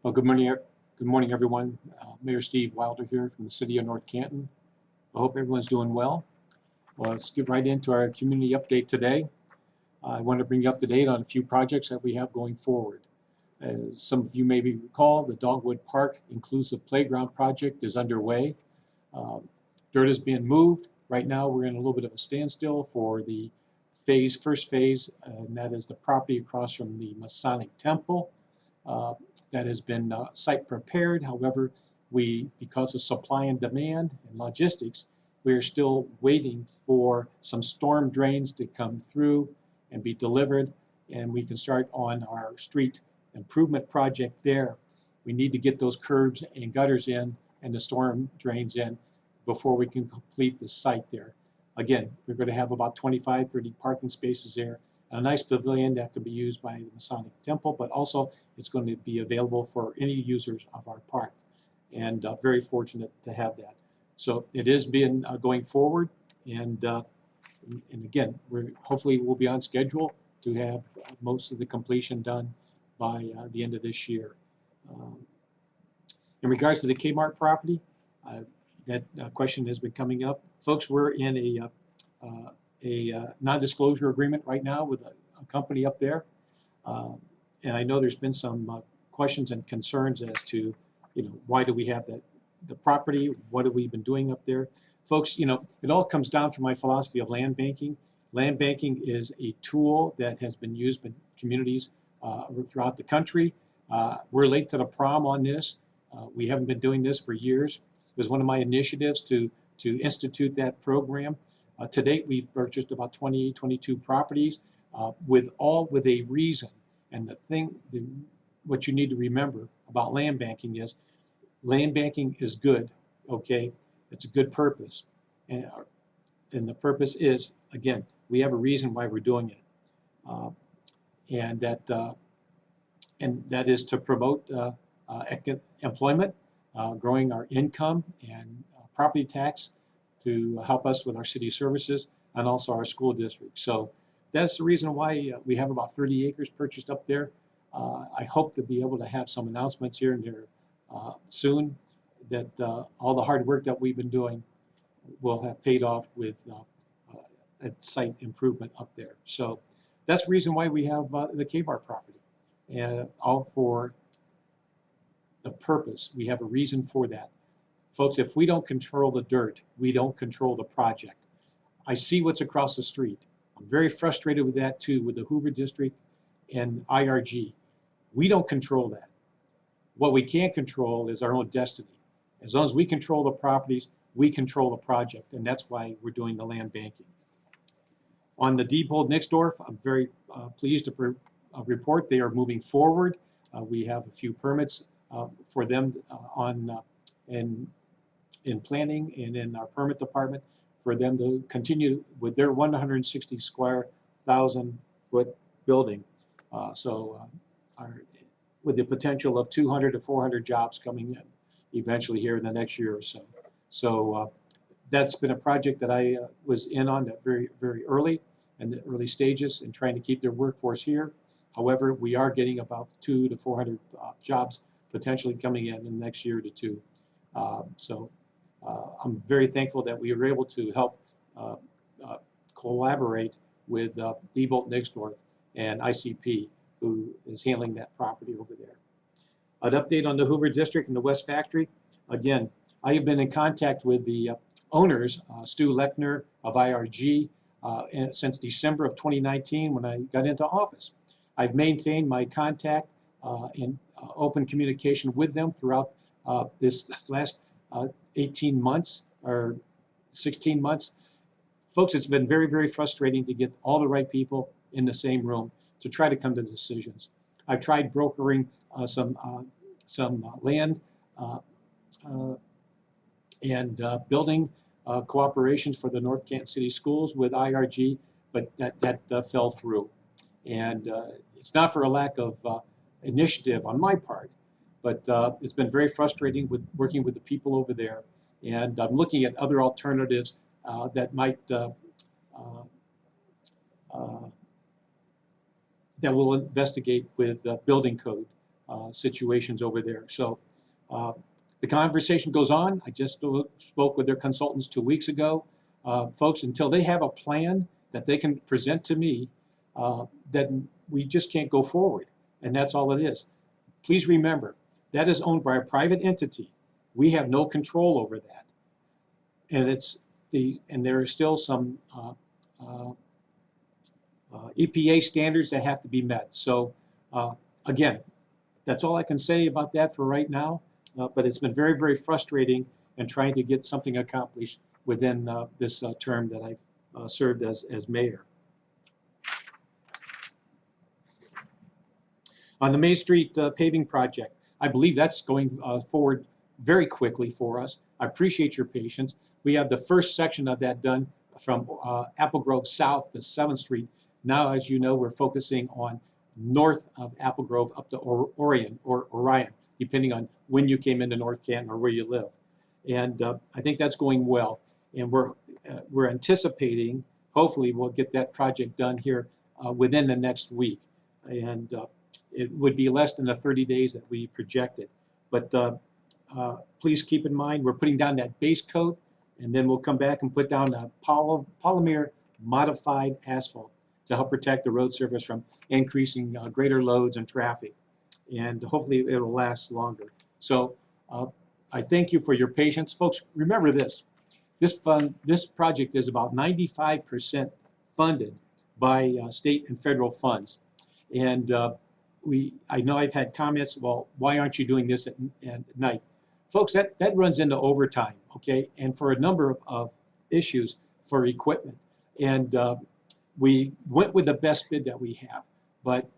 Well, good morning, everyone. Mayor Steve Wilder here from the city of North Canton. I hope everyone's doing well. Well, let's get right into our community update today. I want to bring you up to date on a few projects that we have going forward. As some of you may recall, the Dogwood Park Inclusive Playground project is underway. Dirt is being moved. Right now, we're in a little bit of a standstill for the first phase, and that is the property across from the Masonic Temple. That has been site prepared. However, because of supply and demand and logistics, we are still waiting for some storm drains to come through and be delivered, and we can start on our street improvement project there. We need to get those curbs and gutters in and the storm drains in before we can complete the site there. Again, we're going to have about 25, 30 parking spaces there, and a nice pavilion that could be used by the Masonic Temple, but also it's going to be available for any users of our park, and very fortunate to have that. So it is been going forward, and again, hopefully we'll be on schedule to have most of the completion done by the end of this year. In regards to the Kmart property, that question has been coming up. Folks, we're in a non-disclosure agreement right now with a company up there. And I know there's been some questions and concerns as to, why do we have the property? What have we been doing up there? Folks, it all comes down to my philosophy of land banking. Land banking is a tool that has been used by communities throughout the country. We're late to the prom on this. We haven't been doing this for years. It was one of my initiatives to institute that program. To date, we've purchased about 22 properties with a reason. And what you need to remember about land banking is good, okay? It's a good purpose. And the purpose is, again, we have a reason why we're doing it. And that is to promote employment, growing our income and property tax to help us with our city services and also our school district. So that's the reason why we have about 30 acres purchased up there. I hope to be able to have some announcements here and there soon that all the hard work that we've been doing will have paid off with a site improvement up there. So that's the reason why we have the K-Bar property, and all for the purpose. We have a reason for that. Folks, if we don't control the dirt, we don't control the project. I see what's across the street. I'm very frustrated with that too, with the Hoover District and IRG. We don't control that. What we can control is our own destiny. As long as we control the properties, we control the project, and that's why we're doing the land banking. On the Diebold Nixdorf, I'm very pleased to report they are moving forward. We have a few permits for them in planning and in our permit department for them to continue with their 160 square thousand foot building. With the potential of 200 to 400 jobs coming in eventually here in the next year or so. So that's been a project that I was in on that very, very early, in the early stages, and trying to keep their workforce here. However, we are getting about 200 to 400 jobs potentially coming in the next year to two. I'm very thankful that we were able to help collaborate with Diebold Nixdorf and ICP, who is handling that property over there. An update on the Hoover District and the West Factory. Again, I have been in contact with the owners, Stu Lechner of IRG, since December of 2019 when I got into office. I've maintained my contact and open communication with them throughout this last 18 months or 16 months. Folks, it's been very, very frustrating to get all the right people in the same room to try to come to decisions. I've tried brokering some land and building cooperations for the North Canton City Schools with IRG, but that fell through. And it's not for a lack of initiative on my part, but it's been very frustrating with working with the people over there. And I'm looking at other alternatives that might that will investigate with building code situations over there. So the conversation goes on. I just spoke with their consultants 2 weeks ago. Folks, until they have a plan that they can present to me, then we just can't go forward. And that's all it is. Please remember, that is owned by a private entity. We have no control over that. And there are still some EPA standards that have to be met. So again, that's all I can say about that for right now. But it's been very, very frustrating in trying to get something accomplished within this term that I've served as mayor. On the Main Street paving project, I believe that's going forward very quickly for us. I appreciate your patience. We have the first section of that done from Apple Grove South to 7th Street. Now, as you know, we're focusing on north of Apple Grove up to Orion, depending on when you came into North Canton or where you live. And I think that's going well. And we're anticipating, hopefully we'll get that project done here within the next week. And it would be less than the 30 days that we projected. But please keep in mind, we're putting down that base coat, and then we'll come back and put down a polymer modified asphalt to help protect the road surface from increasing greater loads and traffic. And hopefully it'll last longer. So I thank you for your patience. Folks, remember this. This project is about 95% funded by state and federal funds. And I know I've had comments, well, why aren't you doing this at night? Folks, that runs into overtime, okay? And for a number of issues for equipment. And we went with the best bid that we have. But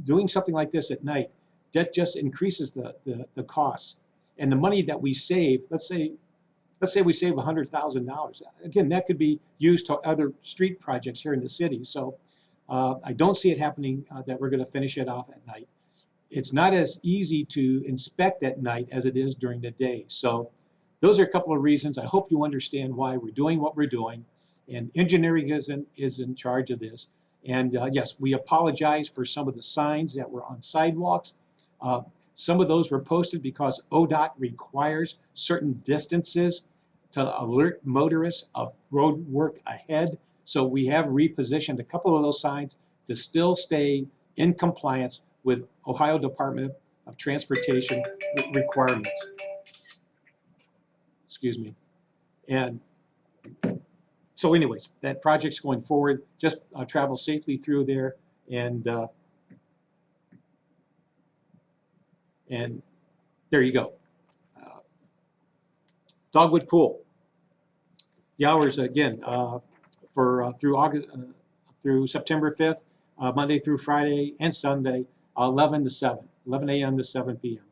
doing something like this at night, that just increases the costs. And the money that we save, let's say we save $100,000. Again, that could be used to other street projects here in the city. So I don't see it happening that we're going to finish it off at night. It's not as easy to inspect at night as it is during the day. So those are a couple of reasons. I hope you understand why we're doing what we're doing. And engineering is in charge of this. And yes, we apologize for some of the signs that were on sidewalks. Some of those were posted because ODOT requires certain distances to alert motorists of road work ahead. So we have repositioned a couple of those signs to still stay in compliance with Ohio Department of Transportation requirements. Excuse me. And so anyways, that project's going forward. Just travel safely through there, and there you go. Dogwood Pool. The hours again for through September 5th, Monday through Friday and Sunday, 11 a.m. to 7 p.m.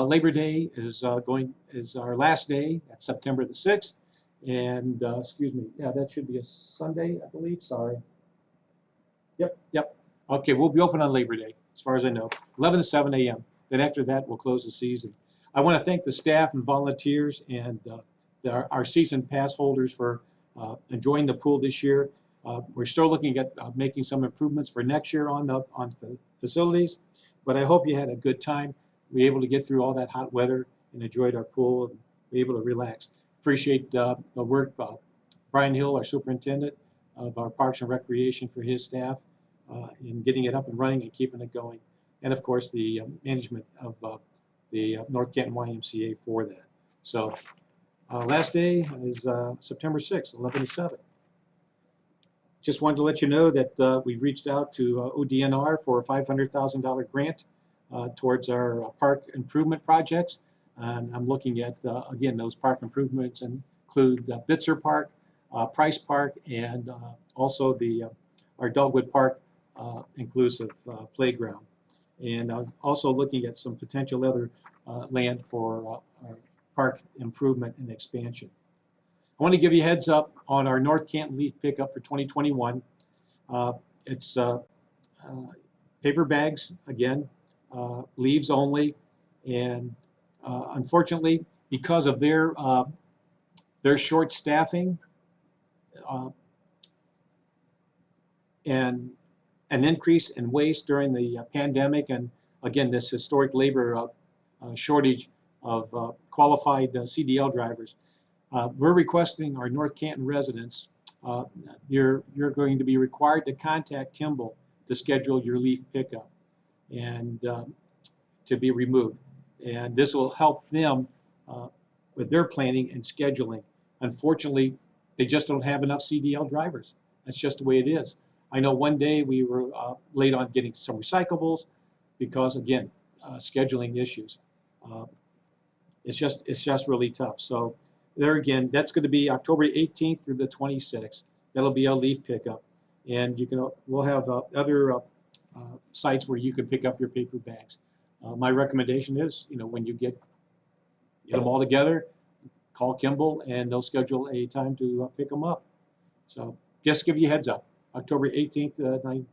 Labor Day is our last day. That's September the 6th. And excuse me, yeah, that should be a Sunday, I believe. Sorry. Yep. Okay, we'll be open on Labor Day, as far as I know, 11 to 7 a.m. Then after that, we'll close the season. I want to thank the staff and volunteers and our season pass holders for enjoying the pool this year. We're still looking at making some improvements for next year on the facilities, but I hope you had a good time. We were able to get through all that hot weather and enjoyed our pool and be able to relax. Appreciate the work Brian Hill, our superintendent of our Parks and Recreation, for his staff in getting it up and running and keeping it going. And of course the management of the North Canton YMCA for that. So last day is September 6th, 11 to 7. Just wanted to let you know that we've reached out to ODNR for a $500,000 grant towards our park improvement projects. And I'm looking at, again, those park improvements include Bitzer Park, Price Park, and also our Dogwood Park inclusive playground. And I'm also looking at some potential other land for our park improvement and expansion. I want to give you a heads up on our North Canton leaf pickup for 2021. It's paper bags, again, leaves only, and unfortunately, because of their short staffing and an increase in waste during the pandemic and again, this historic labor shortage of qualified CDL drivers. We're requesting our North Canton residents, you're going to be required to contact Kimball to schedule your leaf pickup and to be removed. And this will help them with their planning and scheduling. Unfortunately, they just don't have enough CDL drivers. That's just the way it is. I know one day we were late on getting some recyclables because, again, scheduling issues. It's just really tough. So there again, that's going to be October 18th through the 26th. That'll be a leaf pickup, and we'll have other sites where you can pick up your paper bags. My recommendation is, when you get them all together, call Kimball and they'll schedule a time to pick them up. So just give you a heads up. October 18th to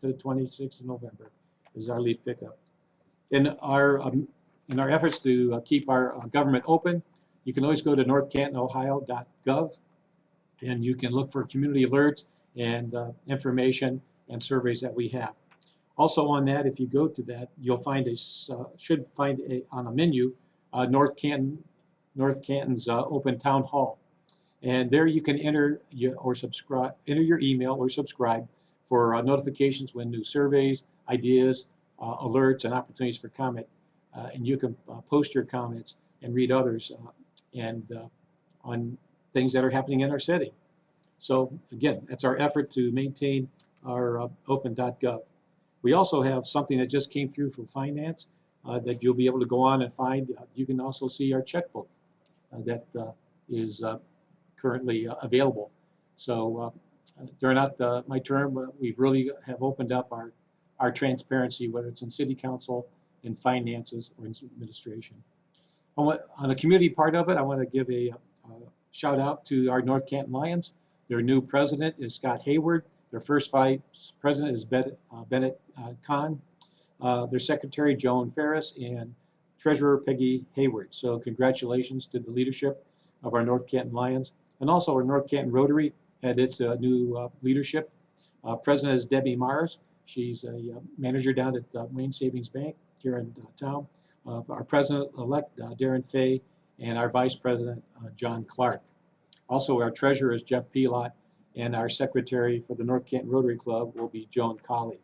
the 26th of November is our leaf pickup. In our efforts to keep our government open, you can always go to northcantonohio.gov and you can look for community alerts and information and surveys that we have. Also on that, if you go to that, you'll find should find on a menu North Canton's open town hall, and there you can enter your email or subscribe for notifications when new surveys, ideas, alerts, and opportunities for comment. And you can post your comments and read others on things that are happening in our city. So again, that's our effort to maintain our open.gov. We also have something that just came through for finance that you'll be able to go on and find. You can also see our checkbook that is currently available. So during my term, we really have opened up our transparency, whether it's in city council, in finances, or in administration. On the community part of it, I want to give a shout out to our North Canton Lions. Their new president is Scott Hayward. Their first vice president is Bennett Kahn. Their secretary, Joan Ferris, and treasurer, Peggy Hayward. So congratulations to the leadership of our North Canton Lions. And also our North Canton Rotary had its new leadership. President is Debbie Mars. She's a manager down at Wayne Savings Bank here in town. Our president-elect, Darren Fay, and our vice president, John Clark. Also, our treasurer is Jeff Pelot, and our secretary for the North Canton Rotary Club will be Joan Colley.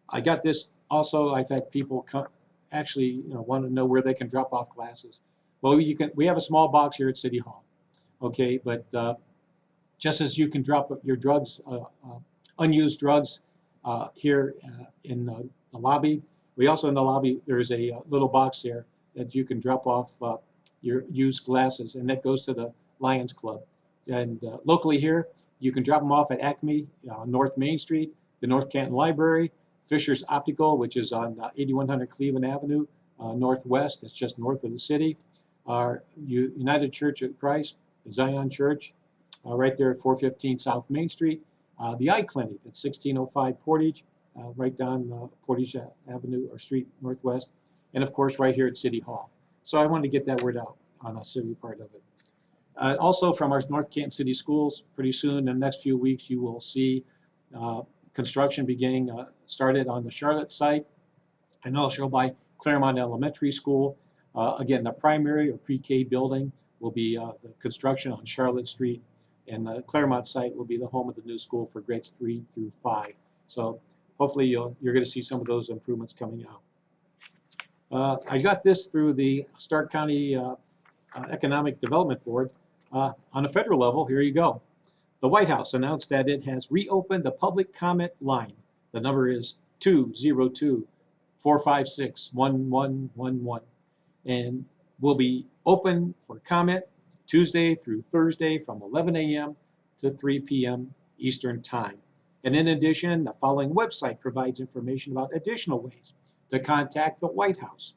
I got this also. I've had people actually want to know where they can drop off glasses. Well, we have a small box here at City Hall, okay? But just as you can drop your drugs, unused drugs, here in the lobby, we also in the lobby there's a little box there that you can drop off your used glasses, and that goes to the Lions Club. And locally here, you can drop them off at Acme, North Main Street, the North Canton Library, Fisher's Optical, which is on 8100 Cleveland Avenue, Northwest. It's just north of the city. Our United Church of Christ, Zion Church, right there at 415 South Main Street. The Eye Clinic at 1605 Portage, right down Portage Avenue or Street Northwest. And of course, right here at City Hall. So I wanted to get that word out on the city part of it. Also from our North Canton City Schools, pretty soon in the next few weeks, you will see construction beginning started on the Charlotte site and also by Claremont Elementary School. Again, the primary or pre-K building will be the construction on Charlotte Street, and the Claremont site will be the home of the new school for grades 3 through 5. So hopefully you're going to see some of those improvements coming out. I got this through the Stark County Economic Development Board. On a federal level, here you go. The White House announced that it has reopened the public comment line. The number is 202-456-1111 and will be open for comment Tuesday through Thursday from 11 a.m. to 3 p.m. Eastern Time. And in addition, the following website provides information about additional ways to contact the White House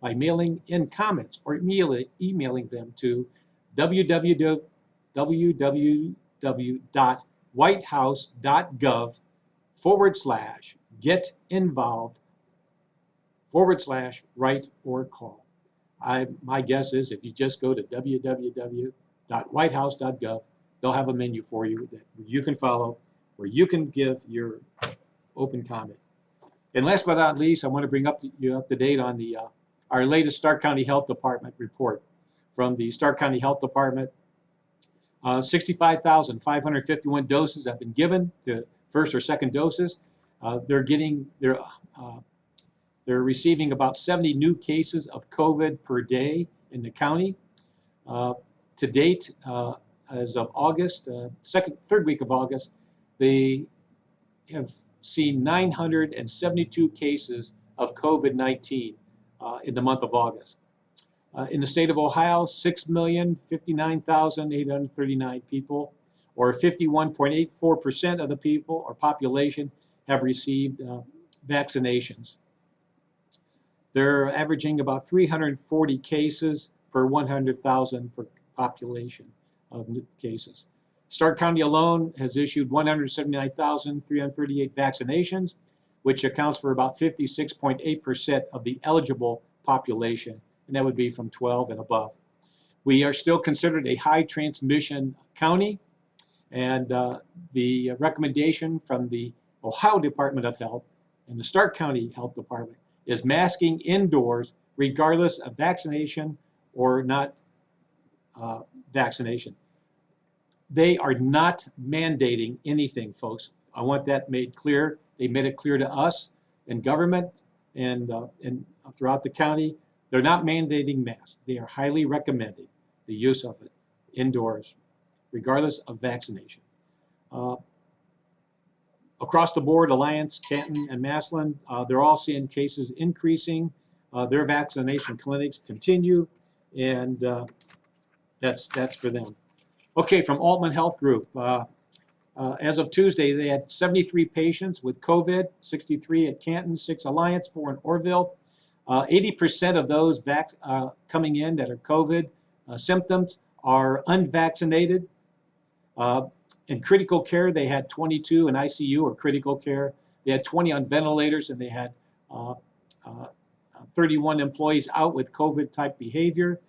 by mailing in comments or emailing them to www.whitehouse.gov/get-involved/write or call. My guess is if you just go to www.whitehouse.gov, they'll have a menu for you that you can follow, where you can give your open comment. And last but not least, I want to bring you up to date on our latest Stark County Health Department report. From the Stark County Health Department, 65,551 doses have been given, the first or second doses. They're receiving about 70 new cases of COVID per day in the county. To date, as of August, third week of August, they have seen 972 cases of COVID-19 in the month of August. In the state of Ohio, 6,059,839 people, or 51.84% of the people or population, have received vaccinations. They're averaging about 340 cases per 100,000 per population of new cases. Stark County alone has issued 179,338 vaccinations, which accounts for about 56.8% of the eligible population, and that would be from 12 and above. We are still considered a high transmission county, and the recommendation from the Ohio Department of Health and the Stark County Health Department is masking indoors regardless of vaccination or not vaccination. They are not mandating anything, folks. I want that made clear. They made it clear to us in government and throughout the county. They're not mandating masks. They are highly recommending the use of it indoors, regardless of vaccination. Across the board, Alliance, Canton, and Massillon, they're all seeing cases increasing. Their vaccination clinics continue, and that's for them. Okay, from Altman Health Group. As of Tuesday, they had 73 patients with COVID, 63 at Canton, 6 Alliance, 4 in Orville. 80% of those coming in that are COVID symptoms are unvaccinated. In critical care, they had 22 in ICU or critical care. They had 20 on ventilators, and they had 31 employees out with COVID-type behavior.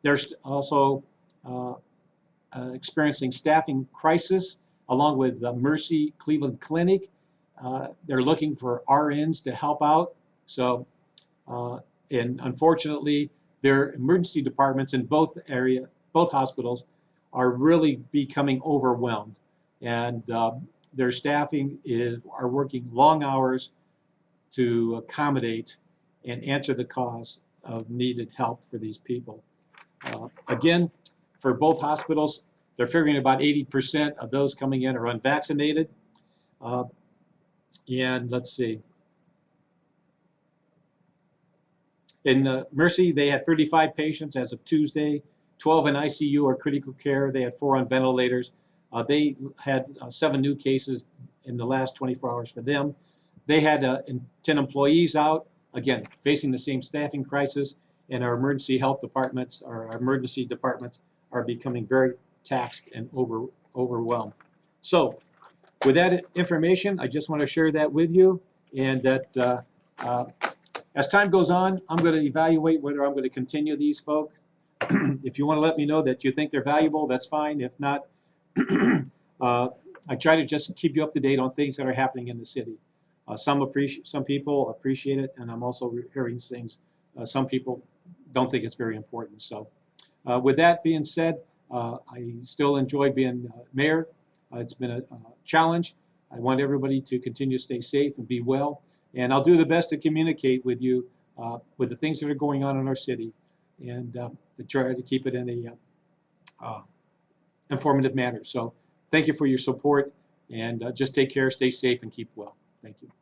They're also experiencing staffing crisis, along with the Mercy Cleveland Clinic. They're looking for RNs to help out. So, and unfortunately, their emergency departments in both hospitals are really becoming overwhelmed, and their staffing are working long hours to accommodate and answer the cause of needed help for these people. Again, for both hospitals, they're figuring about 80% of those coming in are unvaccinated. And let's see. In Mercy, they had 35 patients as of Tuesday, 12 in ICU or critical care. They had 4 on ventilators. They had 7 new cases in the last 24 hours for them. They had 10 employees out, again, facing the same staffing crisis, and our emergency health departments, our emergency departments, are becoming very taxed and overwhelmed. So, with that information, I just want to share that with you, and that as time goes on, I'm going to evaluate whether I'm going to continue these folks. If you want to let me know that you think they're valuable, that's fine. If not, I try to just keep you up to date on things that are happening in the city. Some people appreciate it, and I'm also hearing things. Some people don't think it's very important. So, with that being said, I still enjoy being mayor. It's been a challenge. I want everybody to continue to stay safe and be well, and I'll do the best to communicate with you with the things that are going on in our city, and to try to keep it in a informative manner. So thank you for your support, and just take care, stay safe, and keep well. Thank you.